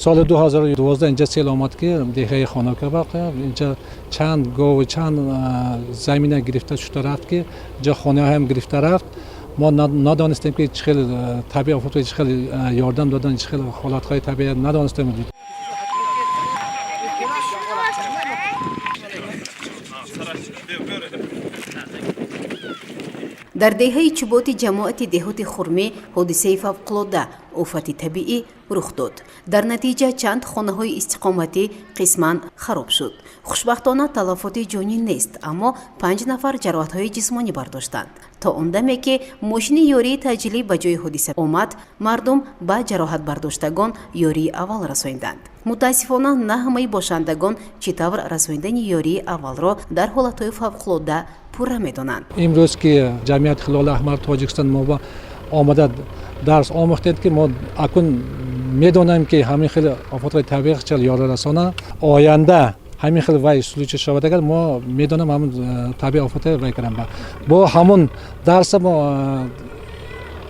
سال 2012 اینجا سیل آمد که دهه خاناکه واقع اینجا چند گاو و چند زمینه گرفته شده رفت که جا خانه هم گرفته رفت. ما ندانستیم که چه خیلی طبیعی آفات چه خیلی یاردم دادن چه خیلی حالات های طبیعی ندانستیم. در دهه چوبات جماعت دهات خرمه حادثه فوق‌العاده آفت طبیعی رخ داد. در نتیجه چند خانه‌های استقامتی قسماً خراب شد. خوشبختانه تلفات جانی نیست، اما 5 نفر جراحت‌های جسمانی برداشتند. تا آن دمی که ماشین یاری تجلی به جای حادثه آمد، مردم به جراحت برداشتگان یاری اول رساندند. متاسفانه نه همه باشندگان چطور رساندن یاری اول را در حالت‌های فوق‌العاده پورا می‌دانند. امروز که جمعیت هلال احمر تاجیکستان ما آمده درس آموختند که ما اکنون می‌دانیم که همین خیلی آفات طبیعی چه یار رسانه آینده همین خیلی وای سلوچ شود اگر ما می‌دانیم همون طبیعی آفات وای کردن با همون درس ما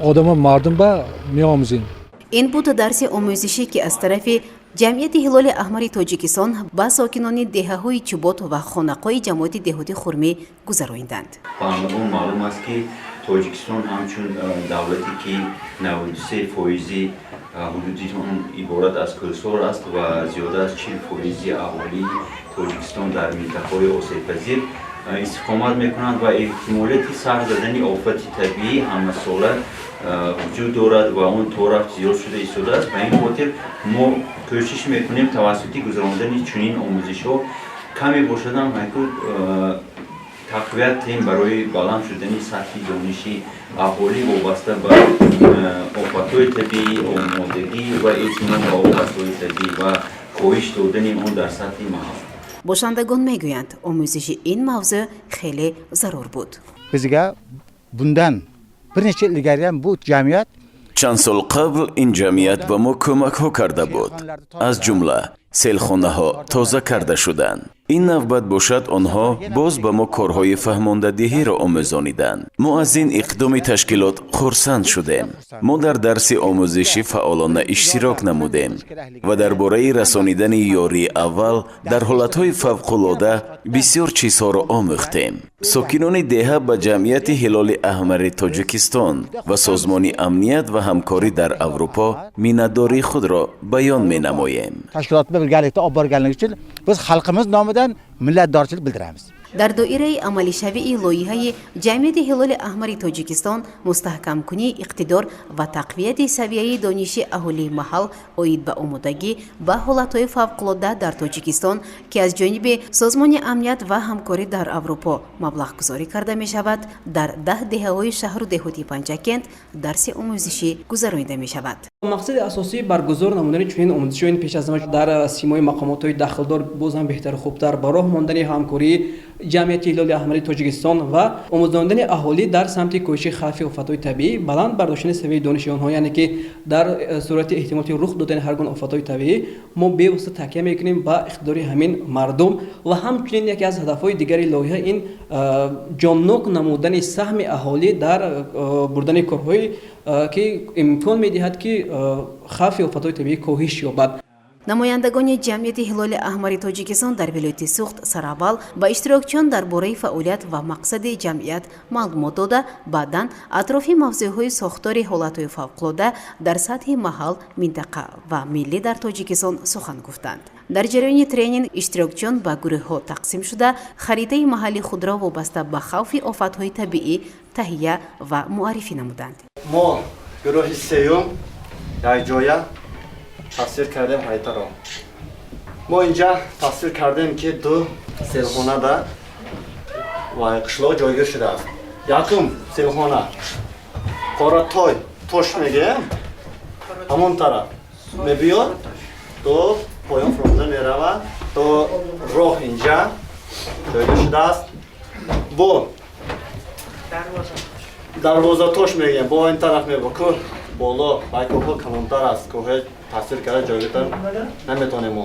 آدم مردم با می‌آموزیم. این بود درس آموزشی که از طرف جمعیت هلال احمر تاجیکستان با ساکنان دهه‌های چوبات و خانقای جماعت دهاتی خرمه گذراندند. معلوم است که تاجیکستان همچون دولتی که 93% حدودی عبارت از کلسور است و زیاده از 40% اهالی تاجیکستان در منطقه‌های آسیب‌پذیر استقامت میکنند و احتمالاتی سر زدن آفت طبیعی همه ساله وجود دارد و اون طرف زیاد شده ایستاده است. به این خاطر ما کوشش میکنیم توسط گذراندن چنین آموزش‌ها کمی باشد هم تقویت تیم برای بلند شدن سطح دانشی اهالی وابسته به آفت‌های طبیعی، آمادگی و اطمینان به آفت‌های طبیعی و کاهش دادن آن در سطح محل. باشندگان میگویند آموزش این موضوع خیلی ضرور بود. bizga bundan bir necha ilgari ham bu jamiyat چند سال قبل این جمعیت به ما کمک ها کرده بود. از جمله سیلخانه ها تازه کرده شدند. این نوبت باشد آنها باز به ما کارهای فهماندهی را آموزانیدند. ما از این اقدام تشکیلات خرسند شدیم. ما در درس آموزشی فعالانه اشتراک نمودیم و درباره رسانیدن یاری اول در حالتهای فوق‌العاده بسیار چیزها را آموختیم. ساکنان دهه به جمعیت هلال احمر تاجیکستان و سازمان امنیت و همکاری در اروپا minnatdorlik خود را بیان می نماییم. birgalikda olib borganligi uchun biz xalqimiz nomidan minnatdorchilik bildiramiz. در دایره عملی شوی لایحه جمعیت هلال احمر تاجیکستان مستحکم کنی اقتدار و تقویت سویه دانشی اهالی محل اوید به آمادگی به حالتهای فوق‌العاده در تاجیکستان که از جانب سازمان امنیت و همکاری در اروپا مبلغ گذاری کرده می شود در 10 دهه‌های شهر و دهاتی پنجکند درس آموزشی گذرانیده می شود. مقصد اساسی برگزار نمودن چنین آموزش‌های پیش از در سیمای مقامات‌های داخلدار باز هم بهتر و خوبتر به راه ماندن همکاری جمعیت هلال احمر تاجیکستان و آموزاندن اهالی در سمت کوشش خفی آفت‌های طبیعی بلند برداشتن سویه دانش آنها، یعنی که در صورت احتمالی رخ دادن هر گونه آفت‌های طبیعی ما به واسطه تکیه میکنیم با اقتدار همین مردم و همچنین یکی از هدف‌های دیگری لایحه این جان‌نوک نمودن سهم اهالی در بردن کارهای که امکان می‌دهد که خفی آفت‌های طبیعی کاهش یابد. نمایندگان جمعیت هلال احمر تاجیکستان در ولایت سوخت سرابال با اشتراکچیان درباره فعالیت و مقصد جمعیت معلومات داده بعداً اطراف موضوعهای ساختار حالتهای فوق‌العاده در سطح محل، منطقه و ملی در تاجیکستان سخن گفتند. در جریان ترینینگ اشتراکچیان با گروه‌ها تقسیم شده خریده محلی خود را وابسته به خوف آفت‌های طبیعی تهیه و معرفی نمودند. ما گروه سیوم در جای تصویر کردیم حیطه را. ما اینجا تصویر کردیم که دو سیلخانه در و قشلاق جایگیر شده است. یکم سیلخانه قاراتای توش میگیم همون طرف میبیاد تو پایان فراموزه میرود تو راه اینجا جایگیر شده است. با دروازه توش میگیم با این طرف میبا که بالا بایکوها کلانتر است که تصویر کرده جایگیتر نمیتونیم ما.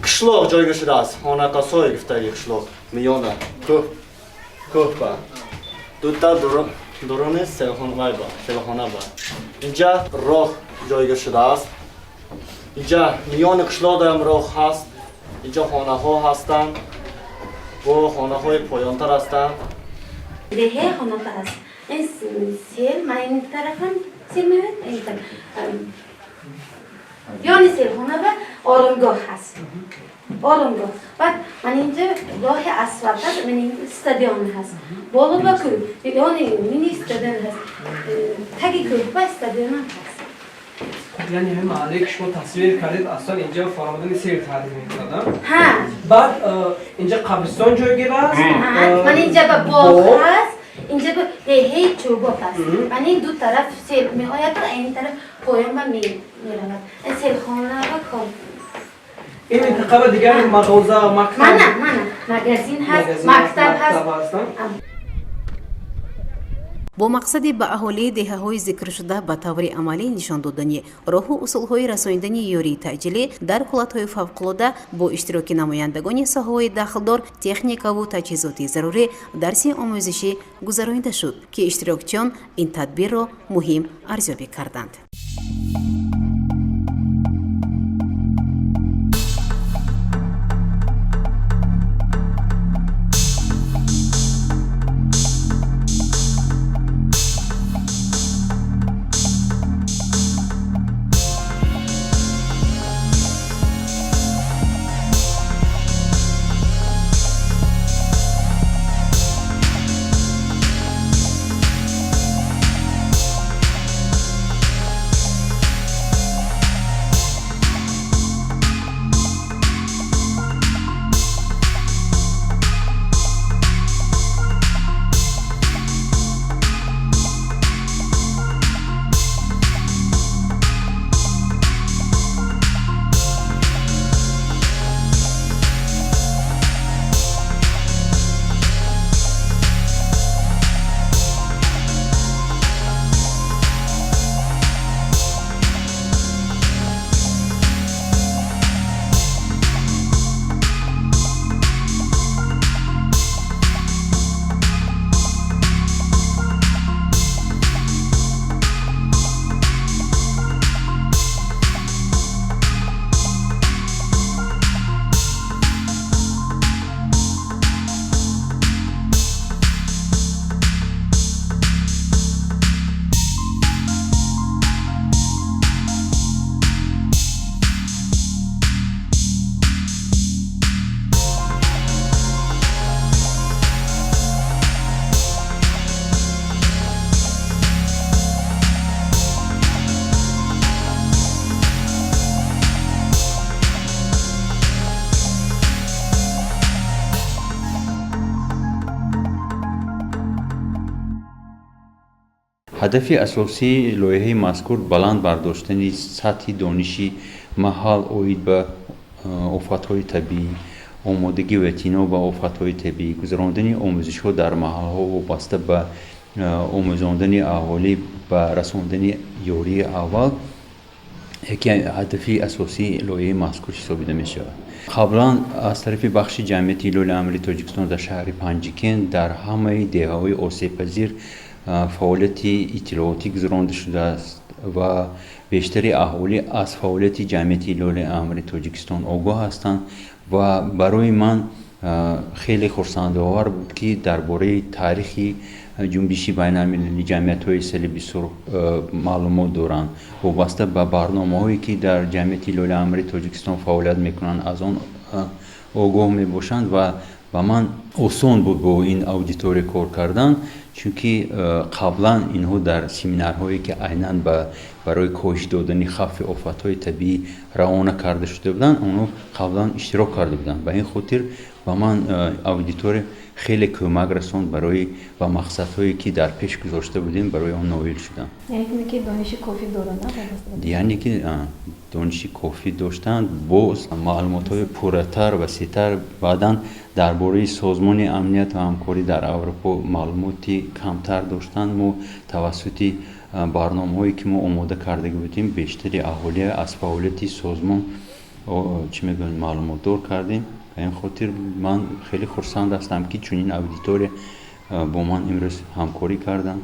قشلاق جایگیر شده است. خانقاسای گفته قشلاق میانه کوه با دوتا درون سیلخانه با اینجا راه جایگیر شده است. اینجا میان قشلاق هم راه هست. اینجا خانه ها هستند و خانه های پایانتر هستند. دهه خانه هست. این سیل من این طرفم سیل میاد این طرف. بیان سیل خانه و آرامگاه هست. آرامگاه. بعد من اینجا راه اسفالت هست. من این استادیوم هست. بالا با کوه. یعنی مینی استادیوم هست. تاکی کوه با استادیوم هست. یعنی همین محله که شما تصویر کردید اصلا اینجا فرامدن سیر تعریف می‌کردم. ها. بعد اینجا قبرستان جایگیر است. من اینجا با باغ هست. اینجا به دهه چوبات هست. من این دو طرف سیل می‌آید و این طرف پایان با می‌رود. این سیل خانه و کام. این منطقه دیگر مغازه مکتب. نه مغازین هست، مکتب هست. бо мақсади ба аҳолии деҳаҳои зикршуда ба таври амалӣ нишон додани роҳу усулҳои расонидани ёрии таъҷилӣ дар ҳолатҳои фавқулода бо иштироки намояндагони соҳаҳои дахлдор техникаву таҷҳизоти зарурӣ дарси омӯзишӣ гузаронида шуд ки иштирокчиён ин тадбирро муҳим арзёбӣ карданд. ҳадафи асосии лоиҳаи мазкур баланд бардоштани сатҳи дониши маҳал оид ба офатҳои табиӣ, омодагӣ ва эътино ба офатҳои табиӣ, гузарондани омӯзишҳо дар маҳалҳо вобаста ба омӯзондани аҳолӣ ба расондани ёрии аввал яке ҳадафи асосии лоиҳаи мазкур ҳисобида мешавад. қаблан аз тарафи бахши ҷамъияти ҳилоли аҳмари тоҷикистон дар шаҳри Панҷикен дар ҳамаи деҳаҳои осебпазир фаъолияти иттилоотӣ гузаронида шудааст ва бештари аҳолӣ аз фаъолияти ҷамъияти ҳилоли аҳмари тоҷикистон огоҳ ҳастанд ва барои ман хеле хурсандовар буд ки дар бораи таърихи ҷунбиши байналмилалии ҷамъиятҳои салиби сурх маълумот доранд вобаста ба барномаҳое ки дар ҷамъияти ҳилоли аҳмари тоҷикистон фаъолият мекунанд аз он огоҳ мебошанд ва ба ман осон буд бо ин аудитория кор кардан, чунки қаблан инҳо дар семинарҳое ки айнан барои коҳиш додани хавфи офатҳои табиӣ равона карда шуда буданд, онҳо қаблан иштирок карда буданд. Ба ин хотир ба ман аудитория хеле кӯмак расонд барои ба мақсадҳое ки дар пеш гузошта будем барои он ноил шудам. یعنی که دانش کافی دارن یعنی که دانش کافی داشتند باز معلومات‌های پرتر و سیتر بعداً درباره سازمان امنیت و همکاری در اروپا معلوماتی کمتر داشتند. ما توسط برنامه‌هایی که ما آماده کرده بودیم بیشتری اهالی از فعالیت سازمان چی میگن معلومات دار کردیم. به این خاطر من خیلی خرسند هستم که چنین اودیتوری با من امروز همکاری کردن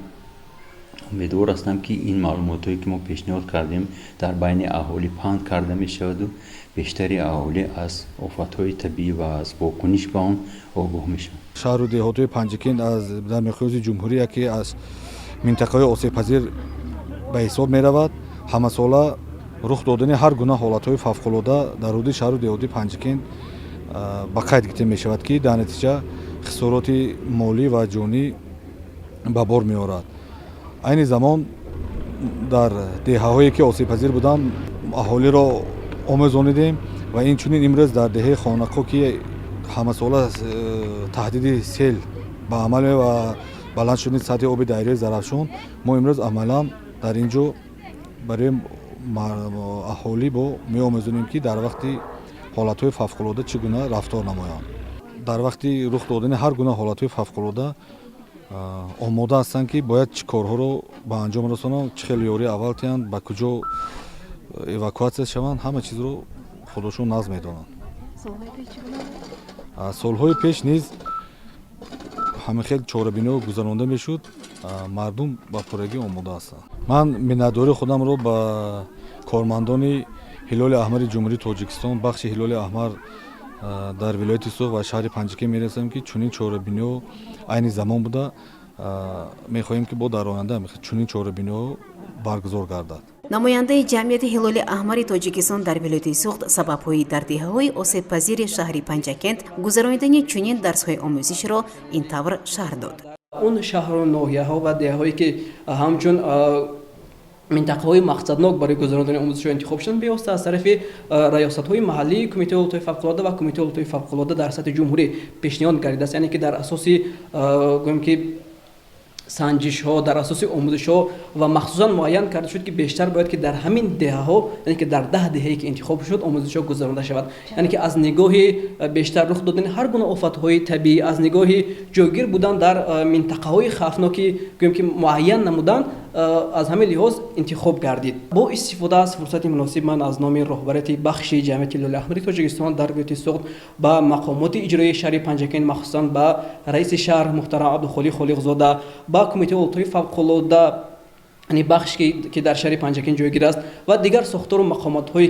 امیدوار هستم که این معلوماتی که ما پیشنهاد کردیم در بین اهالی پهن کرده می شود و بیشتری اهالی از آفت‌های طبیعی و از واکنش به آن آگاه می شود. شهر و دهات‌های پنجکین از در مقیاس جمهوری که از منطقه آسیب پذیر به حساب می رود، همه ساله رخ دادن هر گونه حالت‌های فوق‌العاده در حدود شهر و دهات پنجکین به قید گرفته می شود که در نتیجه خسارات مالی و جانی به بار می آورد. این زمان در دهه‌هایی که آسیب پذیر بودند اهالی را آموزانیدیم و این چنین امروز در دهه خانقا که همه ساله تهدید سیل به عمل و بلند شدن سطح آب دریای زرافشان، ما امروز عملا در اینجا برای اهالی با می آموزانیم که در وقتی حالت‌های فوق‌العاده چگونه رفتار نمایند. در وقتی رخ دادن هر گونه حالت‌های فوق‌العاده آماده هستند که باید چه کارها رو به انجام رسانند، چه خیلی یاری اول تیند، به کجا اواکواسیون شوند، همه چیز رو خودشون نظم می‌دانند. سال‌های پیش نیز همه خیلی چاره‌بینی گذرانده میشد، مردم با پورگی آماده هستند. من منتداری خودم رو با کارمندان هلال احمر جمهوری تاجیکستان بخش هلال احمر در ولایت سوغ و شهر پنجکین میرسم که چنین چاره‌بینی عین زمان بوده، می‌خواهیم که با در آینده چنین چاره‌بینی برگزار گردد. намояндаи ҷамъияти ҳилоли аҳмари тоҷикистон дар вилояти суғд сабабҳои дар деҳаҳои осебпазири шаҳри панҷакент гузарондани чунин дарсҳои омӯзишро ин тавр шаҳр дод. اون شهرها و ناحیه‌ها و دهه‌هایی که همچون منطقه‌های مقصدناک برای گذراندن آموزش انتخاب شدن بیاسته از طرف ریاست‌های محلی، کمیته اولویت فوق‌العاده و کمیته اولویت فوق‌العاده در سطح جمهوری پیشنهاد گردیده است، یعنی که در اساس گویم که سنجش ها در اساس آموزش ها و مخصوصا معین کرده شد که بیشتر باید که در همین دهه ها، یعنی که در 10 دهه‌ای که انتخاب شد آموزش ها گذرانده شود، یعنی که از نگاه بیشتر رخ دادن هر گونه آفت های طبیعی، از نگاه جوگیر بودن در منطقه های خطرناکی که معین نمودن، از همه لحاظ انتخاب گردید. با استفاده از فرصت مناسب من از نام رهبریت بخش جمعیت هلال احمر تاجیکستان در ولایت سوغد با مقامات اجرایی شهر پنجکین، مخصوصا با رئیس شهر محترم عبدالخالق خالقزاده، با کمیته اولویت فوق‌العاده یعنی بخش که در شهر پنجکین جایگیر است و دیگر ساختار و مقامات هایی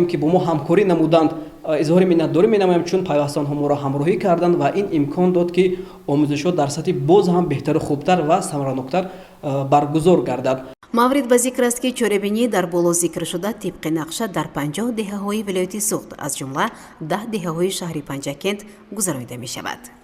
که با ما همکاری نمودند، اظهار منتداری می‌نمایم چون پیوستان ها ما را همراهی کردند و این امکان داد که آموزش‌ها در سطح باز هم بهتر و خوبتر و ثمراناکتر برگزار گردد. маврид ба зикр аст ки чорабинӣ дар боло зикршуда тибқи нақша дар 50 деҳаҳои вилояти суғд аз ҷумла 10 деҳаҳои шаҳри панҷакент гузаронида мешавад.